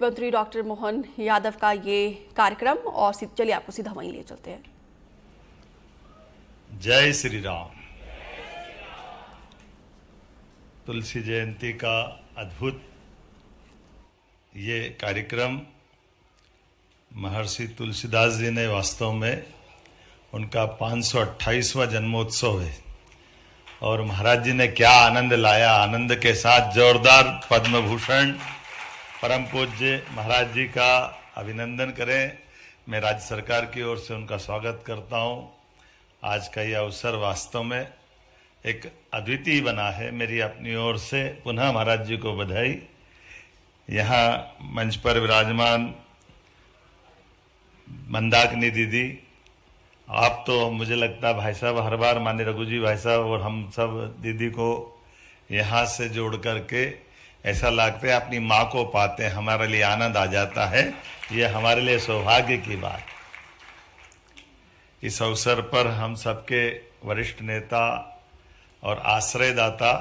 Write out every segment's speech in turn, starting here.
मंत्री डॉक्टर मोहन यादव का ये कार्यक्रम, और चलिए आपको सीधा वहीं ले चलते हैं। जय श्री राम। तुलसी जयंती का अद्भुत ये कार्यक्रम महर्षि तुलसीदास जी ने वास्तव में उनका 528वां जन्मोत्सव है और महाराज जी ने क्या आनंद लाया। आनंद के साथ जोरदार पद्म भूषण परम पूज्य महाराज जी का अभिनंदन करें। मैं राज्य सरकार की ओर से उनका स्वागत करता हूं। आज का ये अवसर वास्तव में एक अद्वितीय बना है। मेरी अपनी ओर से पुनः महाराज जी को बधाई। यहाँ मंच पर विराजमान मंदाकिनी दीदी, आप तो मुझे लगता है भाई साहब हर बार माननीय रघु जी भाई साहब और हम सब दीदी को यहाँ से जोड़ करके ऐसा लगता है अपनी माँ को पाते हैं, हमारे लिए आनंद आ जाता है। ये हमारे लिए सौभाग्य की बात। इस अवसर पर हम सबके वरिष्ठ नेता और आश्रयदाता,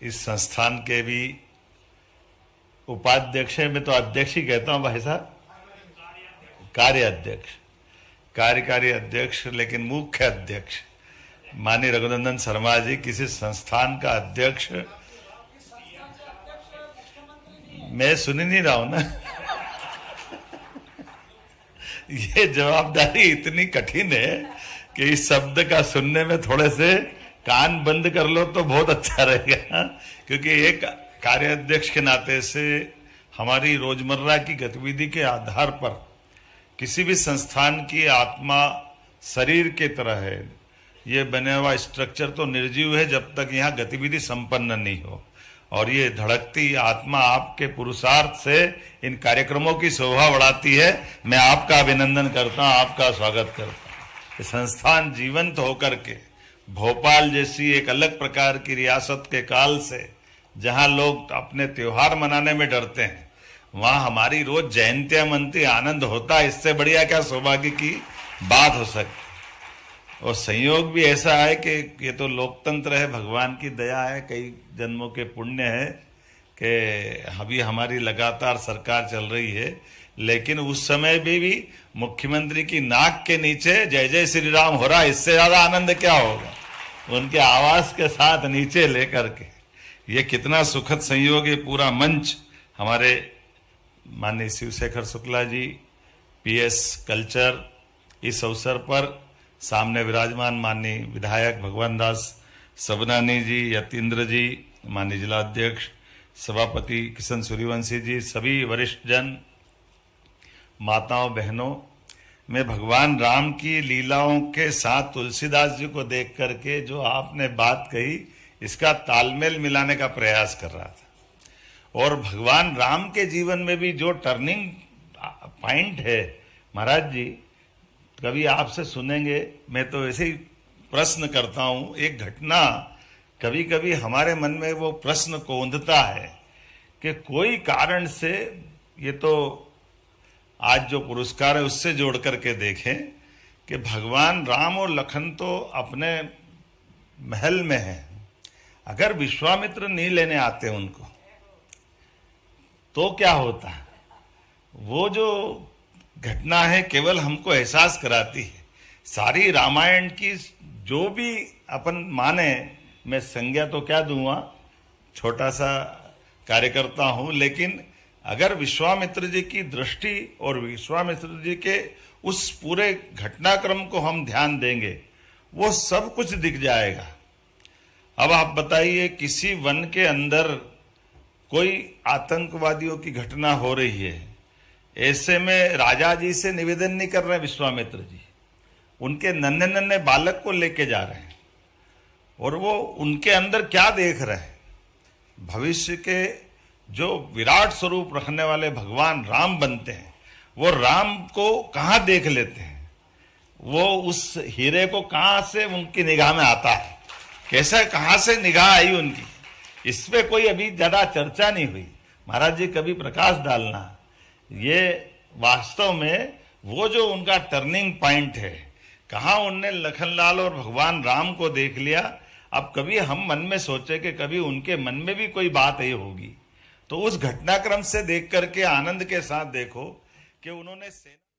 इस संस्थान के भी उपाध्यक्ष हैं, मैं तो अध्यक्ष ही कहता हूँ भाई साहब, कार्य अध्यक्ष, कार्यकारी अध्यक्ष, लेकिन मुख्य अध्यक्ष माननीय रघुनंदन शर्मा जी, किसी संस्थान का अध्यक्ष। मैं सुन ही नहीं रहा हूं ना। ये जवाबदारी इतनी कठिन है कि इस शब्द का सुनने में थोड़े से कान बंद कर लो तो बहुत अच्छा रहेगा, क्योंकि एक कार्याध्यक्ष के नाते से हमारी रोजमर्रा की गतिविधि के आधार पर किसी भी संस्थान की आत्मा शरीर के तरह है। ये बने हुआ स्ट्रक्चर तो निर्जीव है जब तक यहाँ गतिविधि संपन्न नहीं हो, और ये धड़कती आत्मा आपके पुरुषार्थ से इन कार्यक्रमों की शोभा बढ़ाती है। मैं आपका अभिनंदन करता हूँ, आपका स्वागत करता हूँ। ये संस्थान जीवंत होकर के भोपाल जैसी एक अलग प्रकार की रियासत के काल से, जहाँ लोग अपने त्योहार मनाने में डरते हैं, वहां हमारी रोज जयंतियां मनती, आनंद होता है। इससे बढ़िया क्या सौभाग्य की बात हो सकती। और संयोग भी ऐसा है कि ये तो लोकतंत्र है, भगवान की दया है, कई जन्मों के पुण्य है कि अभी हमारी लगातार सरकार चल रही है, लेकिन उस समय भी मुख्यमंत्री की नाक के नीचे जय जय श्री राम हो रहा। इससे ज्यादा आनंद क्या होगा, उनके आवाज के साथ नीचे लेकर के। ये कितना सुखद संयोग है। पूरा मंच हमारे माननीय शिवशेखर शुक्ला जी, पीएस कल्चर, इस अवसर पर सामने विराजमान माननीय विधायक भगवान दास सबनानी जी, यतीन्द्र जी, माननीय जिलाध्यक्ष सभापति किशन सूर्यवंशी जी, सभी वरिष्ठ जन, माताओं बहनों, मैं भगवान राम की लीलाओं के साथ तुलसीदास जी को देख करके जो आपने बात कही, इसका तालमेल मिलाने का प्रयास कर रहा था। और भगवान राम के जीवन में भी जो टर्निंग पॉइंट है, महाराज जी कभी आपसे सुनेंगे, मैं तो ऐसे ही प्रश्न करता हूं। एक घटना कभी कभी हमारे मन में वो प्रश्न कौंधता है कि कोई कारण से, ये तो आज जो पुरस्कार है उससे जोड़ करके देखें कि भगवान राम और लखन तो अपने महल में हैं, अगर विश्वामित्र नहीं लेने आते उनको तो क्या होता है। वो जो घटना है केवल हमको एहसास कराती है। सारी रामायण की जो भी अपन माने, मैं संज्ञा तो क्या दूंगा, छोटा सा कार्यकर्ता हूं, लेकिन अगर विश्वामित्र जी की दृष्टि और विश्वामित्र जी के उस पूरे घटनाक्रम को हम ध्यान देंगे, वो सब कुछ दिख जाएगा। अब आप बताइए, किसी वन के अंदर कोई आतंकवादियों की घटना हो रही है, ऐसे में राजा जी से निवेदन नहीं कर रहे विश्वामित्र जी, उनके नन्हे नन्हे बालक को लेके जा रहे हैं, और वो उनके अंदर क्या देख रहे हैं, भविष्य के जो विराट स्वरूप रखने वाले भगवान राम बनते हैं, वो राम को कहाँ देख लेते हैं, वो उस हीरे को कहाँ से उनकी निगाह में आता है, कैसे कहाँ से निगाह आई उनकी, इस पे कोई अभी ज्यादा चर्चा नहीं हुई। महाराज जी कभी प्रकाश डालना, ये वास्तव में वो जो उनका टर्निंग पॉइंट है, कहाँ उनने लखनलाल और भगवान राम को देख लिया। अब कभी हम मन में सोचे कि कभी उनके मन में भी कोई बात ये होगी, तो उस घटनाक्रम से देख करके आनंद के साथ देखो कि उन्होंने सेना